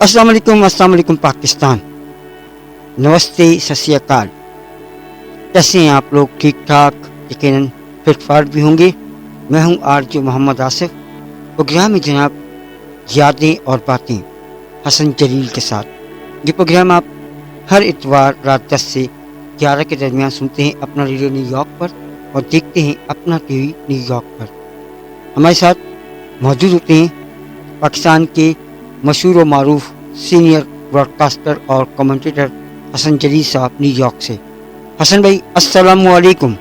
अस्सलाम वालेकुम पाकिस्तान। नमस्ते, सत श्री अकाल। कैसे हैं आप लोग? ठीक ठाक, यकीनन फिट फाट भी होंगे। मैं हूं आरजे मोहम्मद आसिफ। प्रोग्राम में जनाब यादें और बातें हसन जलील के साथ। ये प्रोग्राम आप हर इतवार रात 10 से 11 के दरमियान सुनते हैं अपना रेडियो न्यूयॉर्क पर और देखते हैं अपना टीवी न्यूयॉर्क पर। हमारे साथ मौजूद होते हैं पाकिस्तान के मशहूर और मारूफ सीनियर ब्रॉडकास्टर और कमेंटेटर हसन जलील साहब न्यूयॉर्क से। हसन भाई, अस्सलामु अलैकुम।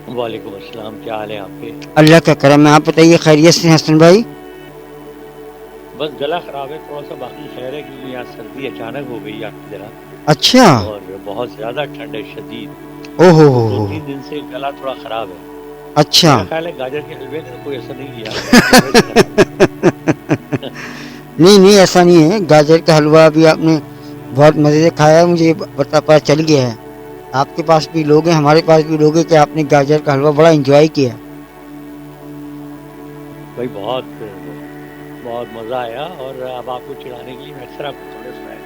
वालेकुम अस्सलाम, क्या हाल है आपके? अल्लाह का करम है। आप बताइए, खैरियत से हैं हसन भाई? बस गला खराब है थोड़ा सा, बाकी खैर है क्योंकि यहाँ सर्दी अचानक हो गई है जरा, अच्छा। और बहुत ज्यादा ठंड है, शदीद। ओहो तो हो। 2-3 दिन से गला थोड़ा खराब है। अच्छा। मेरा ख्याल है गाजर के हलवे ने तो कोई असर नहीं किया। नहीं, ऐसा नहीं है। गाजर का हलवा भी आपने बहुत मज़े से खाया, मुझे पता चल गया है। आपके पास भी लोग हैं, हमारे पास भी लोग हैं कि आपने गाजर का हलवा बड़ा एंजॉय किया। भाई बहुत बहुत मजा आया, और अब आपको चिढ़ाने के लिए मैं अक्सर आपको थोड़े सुनाया।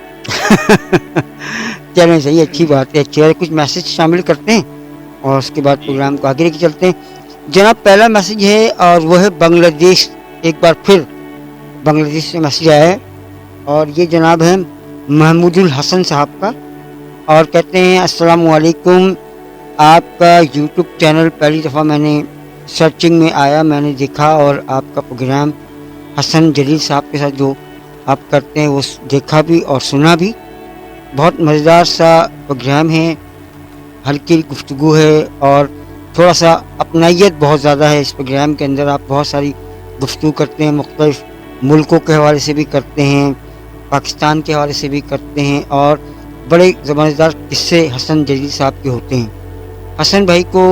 चलें, सही, अच्छी बात है। अच्छी बात है। कुछ मैसेज शामिल करते हैं और उसके बाद प्रोग्राम को आगे लेके चलते हैं। जनाब, पहला मैसेज है और वो है बांग्लादेश। एक बार फिर बांग्लादेश से मैसेज आया है और ये जनाब है महमूदुल हसन साहब का, और कहते हैं अस्सलाम वालेकुम। आपका यूट्यूब चैनल पहली दफ़ा मैंने सर्चिंग में आया, मैंने देखा और आपका प्रोग्राम हसन जलील साहब के साथ जो आप करते हैं वो देखा भी और सुना भी। बहुत मज़ेदार सा प्रोग्राम है, हल्की गुफ्तगू है और थोड़ा सा अपनाइयत बहुत ज़्यादा है इस प्रोग्राम के अंदर। आप बहुत सारी गुफ्तगू करते हैं, मुख्तलिफ मुल्कों के हवाले से भी करते हैं, पाकिस्तान के हवाले से भी करते हैं, और बड़े ज़बरदस्त किस्से हसन जलील साहब के होते हैं। हसन भाई को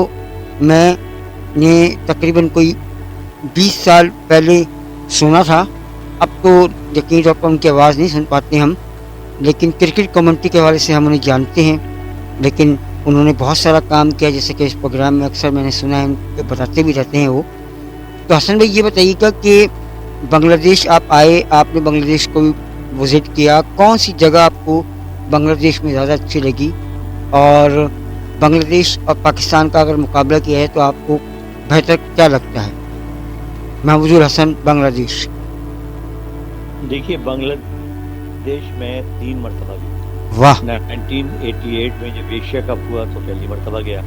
मैंने तकरीबन कोई 20 साल पहले सुना था। अब तो यकीन तौर पर उनकी आवाज़ नहीं सुन पाते हम, लेकिन क्रिकेट कमेंट्री के हवाले से हम उन्हें जानते हैं। लेकिन उन्होंने बहुत सारा काम किया, जैसे कि इस प्रोग्राम में अक्सर मैंने सुना है, बताते भी रहते हैं वो। तो हसन भाई, ये बताइएगा कि बांग्लादेश आप आए, आपने बांग्लादेश को विज़िट किया, कौन सी जगह आपको बांग्लादेश में ज़्यादा अच्छी लगी, और बांग्लादेश और पाकिस्तान का अगर मुकाबला किया है तो आपको बेहतर क्या लगता है? महमूदुल हसन, बांग्लादेश। देखिए, बांग्लादेश में 3 मरतबा गया। वाह। 1988 में जब एशिया कप हुआ तो पहली मरतबा गया,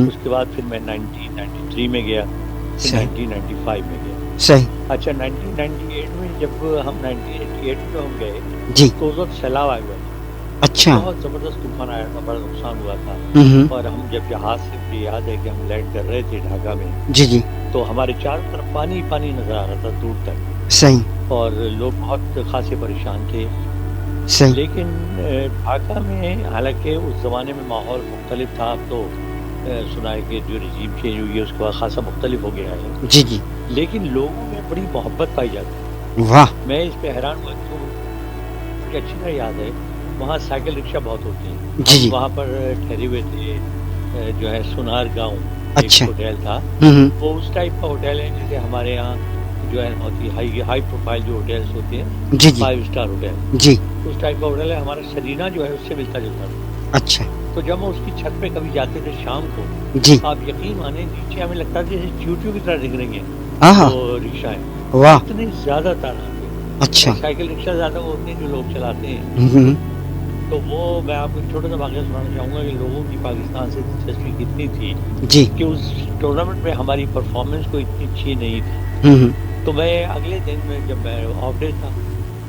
उसके बाद फिर मैं 1993 में गया, फिर 1995 में गया। सही। अच्छा, 1998 में जब हम 1988 में हम गए जी। तो उस वक्त सैलाब आया हुआ था। अच्छा। बहुत जबरदस्त तूफान आया था, बड़ा नुकसान हुआ था। और हम जब जहाज से, मुझे याद है कि हम लैंड कर रहे थे ढाका में, जी, तो हमारे चारों तरफ पानी पानी नजर आ रहा था दूर तक। सही। और लोग बहुत खासे परेशान थे। सही। लेकिन ढाका में हालांकि उस ज़माने में माहौल मुख्तलिफ था। अब तो सुना है कि जो रजीम चेंज हुई है उसके बाद खासा मुख्तलिफ हो गया है। जी। लेकिन लोगों में बड़ी मोहब्बत पाई जाती है। वाह। मैं इस पे हैरान हुआ कि मुझे अच्छी तरह याद है, वहाँ साइकिल रिक्शा बहुत होती हैं। जी। वहाँ पर ठहरे हुए थे, जो है सुनार गांव, अच्छा। एक होटल था। वो उस टाइप का होटल है जैसे हमारे यहाँ जो है बहुत ही हाई प्रोफाइल जो होटल्स होते हैं, जी। 5 स्टार होटल, जी। उस टाइप का होटल है। हमारा सरीना जो है उससे मिलता जुलता था। अच्छा। तो जब हम उसकी छत पे कभी जाते थे शाम को, जी। आप यकीन माने, नीचे हमें लगता था जैसे चींटियों की तरह दिख रही हैं वो रिक्शाएं। वाह। इतनी ज्यादा तादाद। अच्छा। साइकिल रिक्शा ज्यादा होते हैं जो लोग चलाते हैं। तो वो मैं आपको एक छोटा सा वाक़या सुनाना चाहूँगा कि लोगों की पाकिस्तान से दिलचस्पी कितनी थी जी कि उस टूर्नामेंट में हमारी परफॉर्मेंस कोई इतनी अच्छी नहीं थी। तो मैं अगले दिन में जब मैं ऑफ डे था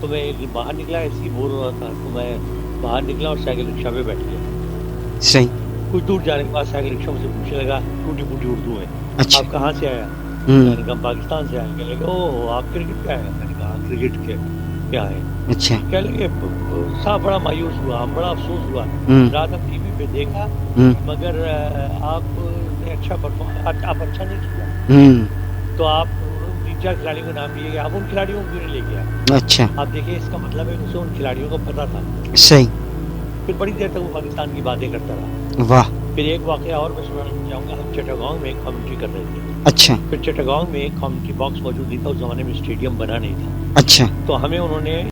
तो मैं बाहर निकला, ऐसे ही बोर हो रहा था, तो मैं बाहर निकला और साइकिल रिक्शा पे बैठ गया। सही। कुछ दूर जाने के बाद साइकिल रिक्शा मुझे पूछने लगा टूटी फूटी उर्दू में, अच्छा। आप कहाँ से आया? मैंने कहा पाकिस्तान से आया। कहने लगे ओह, आप क्रिकेट पे आए? मैंने कहा क्रिकेट के क्या है? अच्छा। कह लगे साहब बड़ा मायूस हुआ, बड़ा अफसोस हुआ, रात अब टीवी पे देखा मगर आपने अच्छा आप अच्छा नहीं किया। तो आप 3-4 खिलाड़ियों के नाम लिए, आप उन खिलाड़ियों को क्यों नहीं लेके आए? अच्छा। आप देखिए, इसका मतलब है उसे उन खिलाड़ियों को पता था। सही। फिर बड़ी देर तक वो पाकिस्तान की बातें करता रहा। वाह। फिर एक वाकया और मैं सुनाना चाहूँगा। हम चट्टागांव में एक कमेंट्री कर रहे थे, अच्छा फिर चिटागोंग में एक कम्युनिटी बॉक्स मौजूद नहीं था, उस जमाने में स्टेडियम बना नहीं था, अच्छा तो हमें उन्होंने